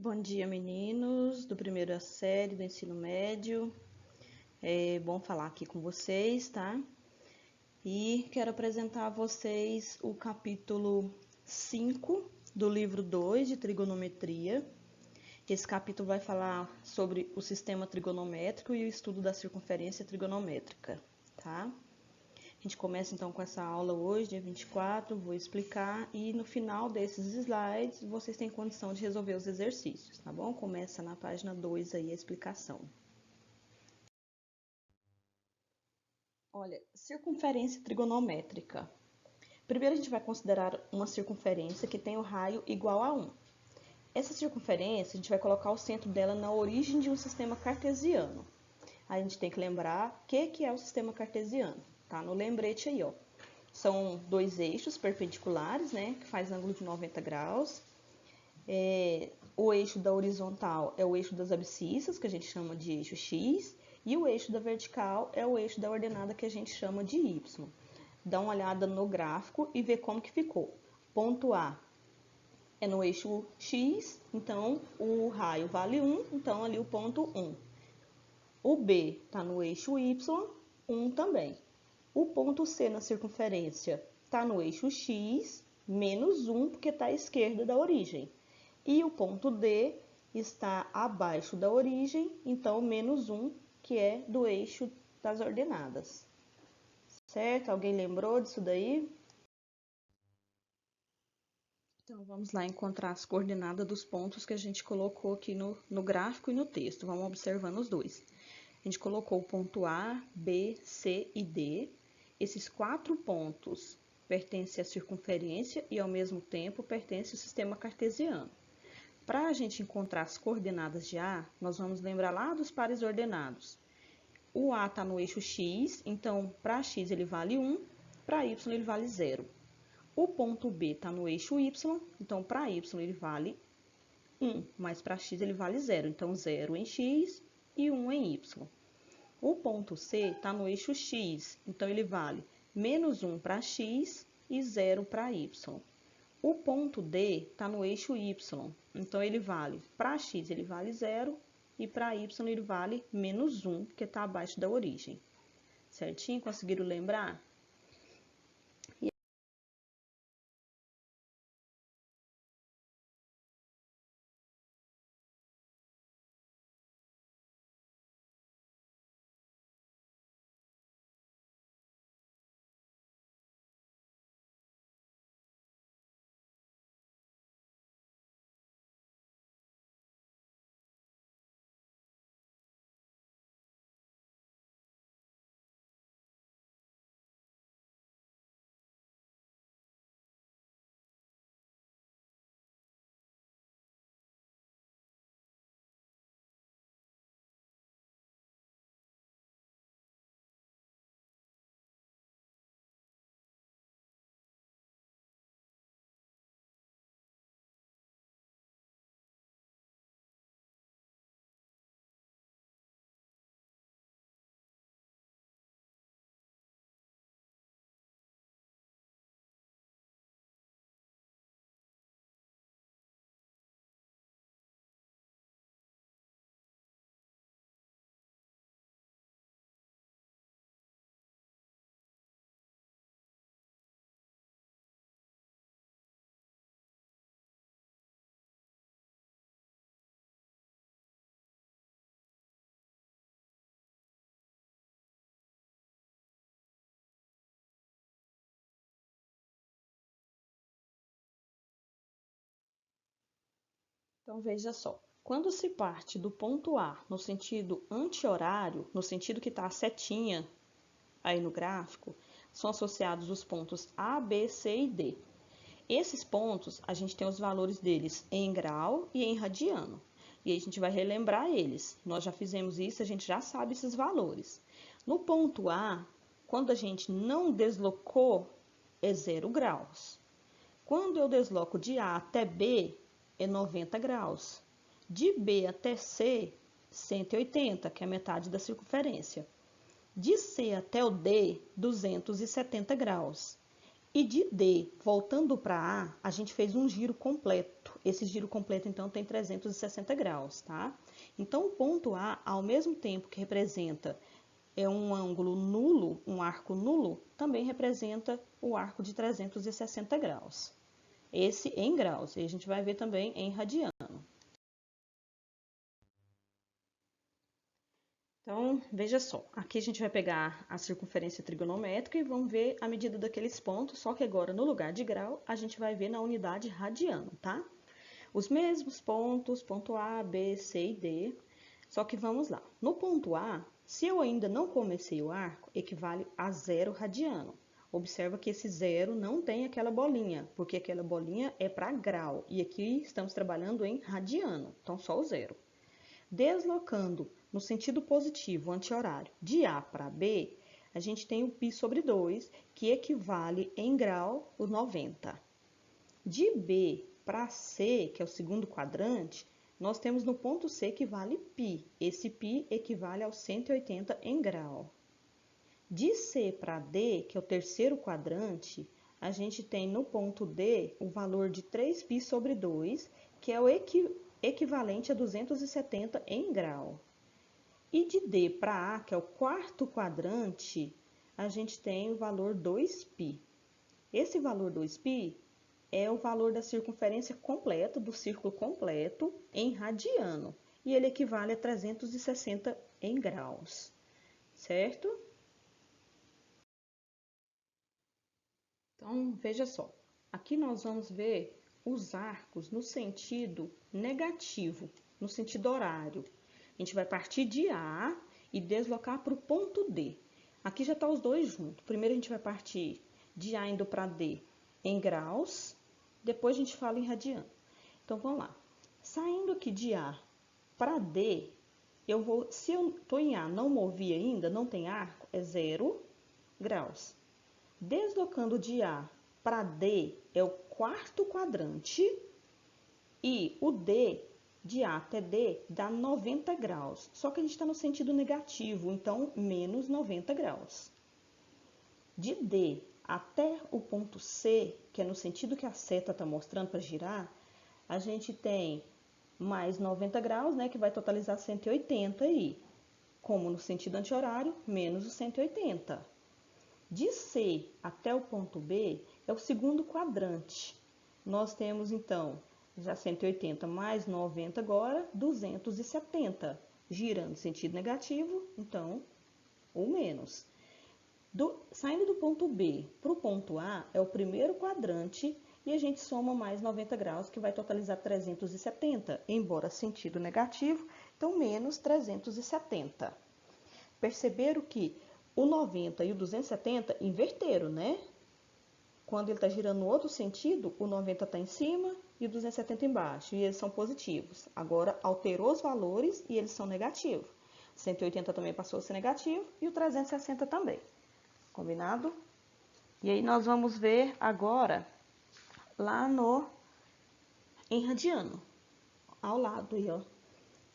Bom dia, meninos do primeiro a série do ensino médio. É bom falar aqui com vocês, tá? E quero apresentar a vocês o capítulo 5 do livro 2 de trigonometria. Esse capítulo vai falar sobre o sistema trigonométrico e o estudo da circunferência trigonométrica, tá? A gente começa então com essa aula hoje, dia 24, vou explicar e no final desses slides vocês têm condição de resolver os exercícios, tá bom? Começa na página 2 aí a explicação. Olha, circunferência trigonométrica. Primeiro a gente vai considerar uma circunferência que tem o raio igual a 1. Essa circunferência a gente vai colocar o centro dela na origem de um sistema cartesiano. A gente tem que lembrar o que é o sistema cartesiano, tá? No lembrete aí, ó. São dois eixos perpendiculares, né, que faz ângulo de 90 graus. O eixo da horizontal é o eixo das abscissas, que a gente chama de eixo X, e o eixo da vertical é o eixo da ordenada, que a gente chama de Y. Dá uma olhada no gráfico e vê como que ficou. Ponto A é no eixo X, então o raio vale 1, então ali o ponto 1. O B está no eixo Y, 1 também. O ponto C na circunferência está no eixo X, menos 1, porque está à esquerda da origem. E o ponto D está abaixo da origem, então menos 1, que é do eixo das ordenadas. Certo? Alguém lembrou disso daí? Então, vamos lá encontrar as coordenadas dos pontos que a gente colocou aqui no gráfico e no texto. Vamos observando os dois. A gente colocou o ponto A, B, C e D. Esses 4 pontos pertencem à circunferência e, ao mesmo tempo, pertencem ao sistema cartesiano. Para a gente encontrar as coordenadas de A, nós vamos lembrar lá dos pares ordenados. O A está no eixo X, então para X ele vale 1, para Y ele vale 0. O ponto B está no eixo Y, então para Y ele vale 1, mas para X ele vale 0, então 0 em X e 1 em Y. O ponto C está no eixo X, então ele vale menos 1 para X e 0 para Y. O ponto D está no eixo Y, então ele vale, para X ele vale 0 e para Y ele vale menos 1, que está abaixo da origem. Certinho? Conseguiram lembrar? Então, veja só. Quando se parte do ponto A no sentido anti-horário, no sentido que está a setinha aí no gráfico, são associados os pontos A, B, C e D. Esses pontos, a gente tem os valores deles em grau e em radiano. E aí a gente vai relembrar eles. Nós já fizemos isso, a gente já sabe esses valores. No ponto A, quando a gente não deslocou, é 0 graus. Quando eu desloco de A até B, é 90 graus. De B até C, 180, que é a metade da circunferência. De C até o D, 270 graus. E de D, voltando para A, a gente fez um giro completo. esse giro completo, então, tem 360 graus, tá? Então, o ponto A, ao mesmo tempo que representa um ângulo nulo, um arco nulo, também representa o arco de 360 graus. Esse em graus, e a gente vai ver também em radiano. Então, veja só, aqui a gente vai pegar a circunferência trigonométrica e vamos ver a medida daqueles pontos, só que agora no lugar de grau, a gente vai ver na unidade radiano, tá? Os mesmos pontos, ponto A, B, C e D, só que vamos lá. No ponto A, se eu ainda não comecei o arco, equivale a 0 radiano. Observa que esse 0 não tem aquela bolinha, porque aquela bolinha é para grau, e aqui estamos trabalhando em radiano, então só o 0. Deslocando no sentido positivo, anti-horário, de A para B, a gente tem o π sobre 2, que equivale em grau o 90. De B para C, que é o segundo quadrante, nós temos no ponto C que vale π. Esse π equivale aos 180 em grau. De C para D, que é o terceiro quadrante, a gente tem no ponto D o valor de 3π sobre 2, que é o equivalente a 270 em grau. E de D para A, que é o quarto quadrante, a gente tem o valor 2π. Esse valor 2π é o valor da circunferência completa, do círculo completo, em radiano. E ele equivale a 360 em graus, certo? Então, veja só. Aqui nós vamos ver os arcos no sentido negativo, no sentido horário. A gente vai partir de A e deslocar para o ponto D. Aqui já está os dois juntos. Primeiro a gente vai partir de A indo para D em graus, depois a gente fala em radiano. Então, vamos lá. Saindo aqui de A para D, se eu estou em A, não movi ainda, não tem arco, é 0 graus. Deslocando de A para D é o quarto quadrante e o D, de A até D, dá 90 graus. Só que a gente está no sentido negativo, então menos 90 graus. De D até o ponto C, que é no sentido que a seta está mostrando para girar, a gente tem mais 90 graus, né, que vai totalizar 180 aí. Como no sentido anti-horário, menos os 180. De C até o ponto B é o segundo quadrante. Nós temos, então, já 180 mais 90 agora, 270. Girando sentido negativo, então, ou menos. Saindo do ponto B para o ponto A, é o primeiro quadrante e a gente soma mais 90 graus, que vai totalizar 370, embora sentido negativo, então menos 370. Perceberam que o 90 e o 270 inverteram, né? Quando ele está girando no outro sentido, o 90 está em cima e o 270 embaixo, e eles são positivos. Agora, alterou os valores e eles são negativos. 180 também passou a ser negativo e o 360 também. Combinado? E aí nós vamos ver agora lá em radiano, ao lado aí, ó.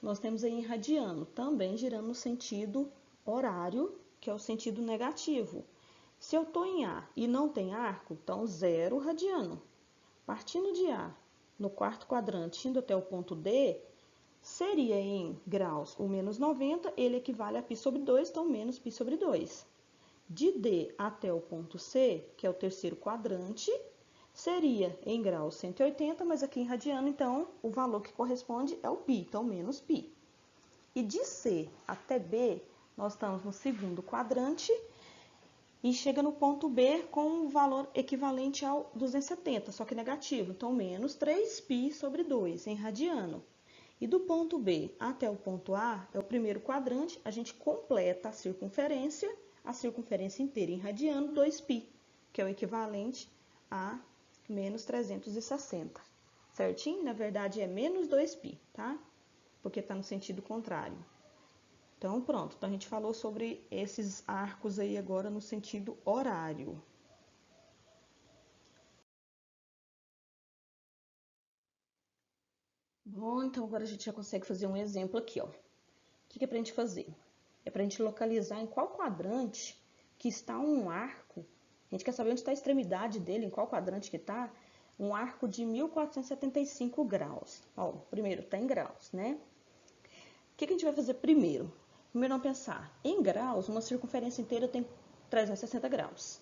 Nós temos aí em radiano, também girando no sentido horário, que é o sentido negativo. Se eu estou em A e não tem arco, então 0 radiano. Partindo de A, no quarto quadrante, indo até o ponto D, seria em graus o menos 90, ele equivale a π sobre 2, então menos π sobre 2. De D até o ponto C, que é o terceiro quadrante, seria em graus 180, mas aqui em radiano, então, o valor que corresponde é o π, então menos π. E de C até B, nós estamos no segundo quadrante e chega no ponto B com um valor equivalente ao 270, só que negativo, então menos 3π sobre 2 em radiano. E do ponto B até o ponto A, é o primeiro quadrante, a gente completa a circunferência inteira em radiano, 2π, que é o equivalente a menos 360. Certinho? Na verdade, é menos 2π, tá? Porque está no sentido contrário. Então, pronto. Então, a gente falou sobre esses arcos aí agora no sentido horário. Bom, então agora a gente já consegue fazer um exemplo aqui, ó. O que é pra gente fazer? É pra gente localizar em qual quadrante que está um arco. A gente quer saber onde está a extremidade dele, em qual quadrante que está, um arco de 1475 graus. Ó, primeiro está em graus, né? O que a gente vai fazer primeiro? Primeiro vamos pensar, em graus, uma circunferência inteira tem 360 graus.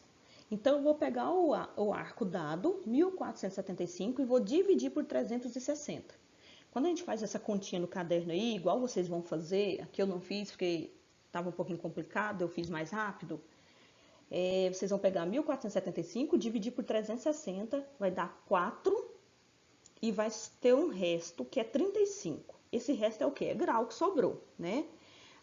Então, eu vou pegar o arco dado, 1475, e vou dividir por 360. Quando a gente faz essa continha no caderno aí, igual vocês vão fazer, aqui eu não fiz porque estava um pouquinho complicado, eu fiz mais rápido. Vocês vão pegar 1475, dividir por 360, vai dar 4 e vai ter um resto que é 35. Esse resto é o quê? É grau que sobrou, né?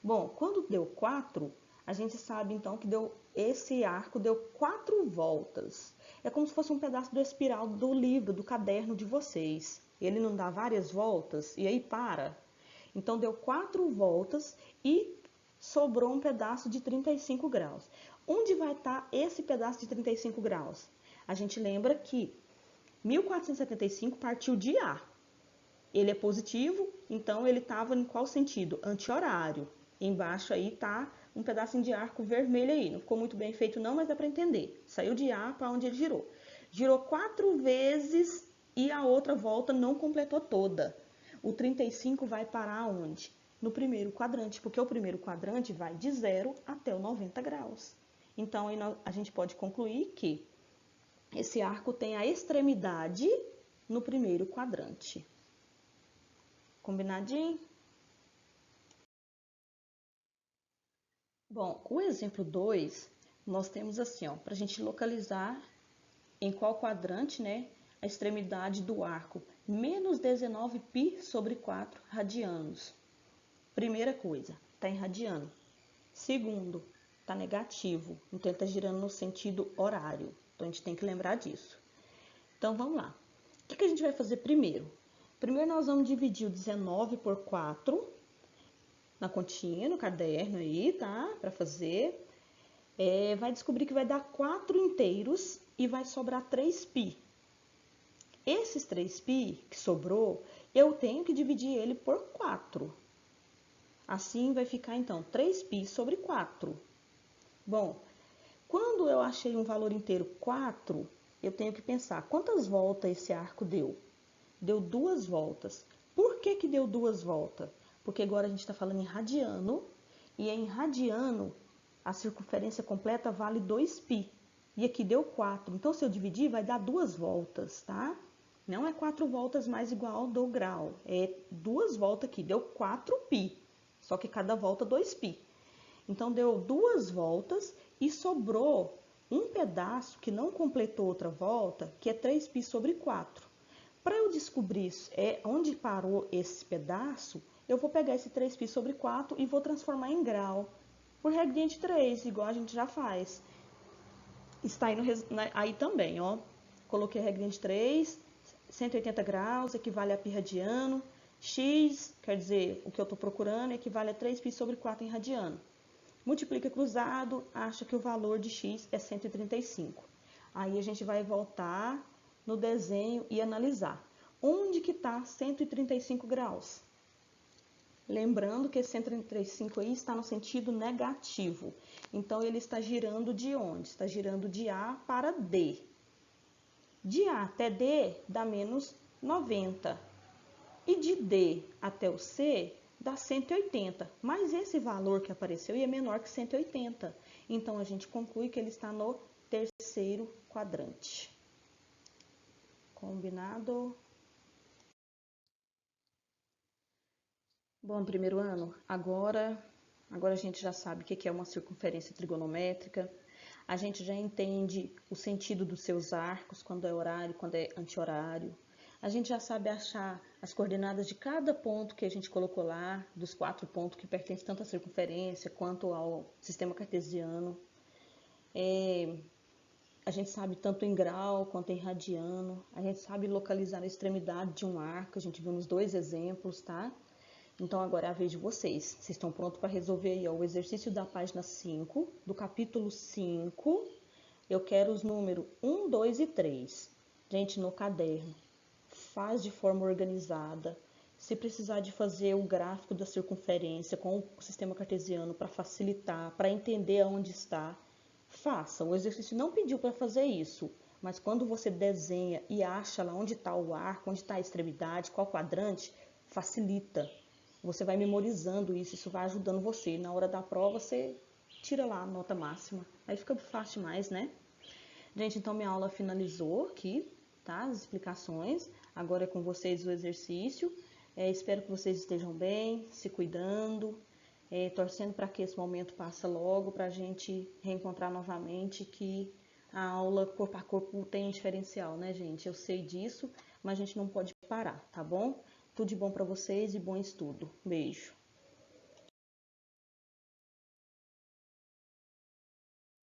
Bom, quando deu 4, a gente sabe então que esse arco deu 4 voltas. É como se fosse um pedaço do espiral do livro, do caderno de vocês. Ele não dá várias voltas e aí para. Então deu 4 voltas e sobrou um pedaço de 35 graus. Onde vai estar esse pedaço de 35 graus? A gente lembra que 1475 partiu de A. Ele é positivo, então ele estava em qual sentido? Anti-horário. Embaixo aí tá um pedacinho de arco vermelho aí. Não ficou muito bem feito não, mas dá para entender. Saiu de A para onde ele girou. Girou 4 vezes e a outra volta não completou toda. O 35 vai parar onde? No primeiro quadrante, porque o primeiro quadrante vai de 0 até o 90 graus. Então, aí a gente pode concluir que esse arco tem a extremidade no primeiro quadrante. Combinadinho? Bom, o exemplo 2, nós temos assim, ó, para a gente localizar em qual quadrante, né, a extremidade do arco, menos 19π sobre 4 radianos. Primeira coisa, está em radiano. Segundo, está negativo, então ele está girando no sentido horário. Então, a gente tem que lembrar disso. Então, vamos lá. O que a gente vai fazer primeiro? Primeiro, nós vamos dividir o 19 por 4 na continha, no caderno aí, tá? Para fazer. Vai descobrir que vai dar 4 inteiros e vai sobrar 3π. Esses 3π que sobrou, eu tenho que dividir ele por 4. Assim, vai ficar, então, 3π sobre 4. Bom, quando eu achei um valor inteiro 4, eu tenho que pensar quantas voltas esse arco deu. Deu 2 voltas. Por que deu 2 voltas? Porque agora a gente está falando em radiano, e em radiano a circunferência completa vale 2π. E aqui deu 4. Então, se eu dividir, vai dar 2 voltas, tá? Não é 4 voltas mais igual do grau. É 2 voltas aqui, deu 4π. Só que cada volta 2π. Então, deu 2 voltas e sobrou um pedaço que não completou outra volta, que é 3π sobre 4. Para eu descobrir onde parou esse pedaço, eu vou pegar esse 3π sobre 4 e vou transformar em grau. Por regra de 3, igual a gente já faz. Está aí também, ó. Coloquei a regra de 3, 180 graus, equivale a π radiano. X, quer dizer, o que eu estou procurando, equivale a 3π sobre 4 em radiano. Multiplica cruzado, acha que o valor de x é 135. Aí a gente vai voltar no desenho e analisar. Onde que está 135 graus? Lembrando que esse 135 aí está no sentido negativo. Então, ele está girando de onde? Está girando de A para D. De A até D dá menos 90. E de D até o C dá 180. Mas esse valor que apareceu é menor que 180. Então, a gente conclui que ele está no terceiro quadrante. Combinado? Bom, primeiro ano, agora a gente já sabe o que é uma circunferência trigonométrica, a gente já entende o sentido dos seus arcos, quando é horário, quando é anti-horário, a gente já sabe achar as coordenadas de cada ponto que a gente colocou lá, dos 4 pontos que pertencem tanto à circunferência quanto ao sistema cartesiano. A gente sabe tanto em grau quanto em radiano, a gente sabe localizar a extremidade de um arco, a gente viu nos 2 exemplos, tá? Então, agora é a vez de vocês. Vocês estão prontos para resolver aí, ó, o exercício da página 5, do capítulo 5. Eu quero os números 1, 2 e 3. Gente, no caderno, faz de forma organizada. Se precisar de fazer o gráfico da circunferência com o sistema cartesiano para facilitar, para entender aonde está, faça. O exercício não pediu para fazer isso, Mas quando você desenha e acha lá onde está o arco, onde está a extremidade, qual quadrante, facilita. Você vai memorizando isso, isso vai ajudando você. Na hora da prova, você tira lá a nota máxima. Aí fica fácil demais, né? Gente, então minha aula finalizou aqui, tá? As explicações. Agora é com vocês o exercício. Espero que vocês estejam bem, se cuidando, torcendo para que esse momento passe logo, para a gente reencontrar novamente, que a aula corpo a corpo tem um diferencial, né, gente? Eu sei disso, mas a gente não pode parar, tá bom? Tudo de bom para vocês e bom estudo. Beijo.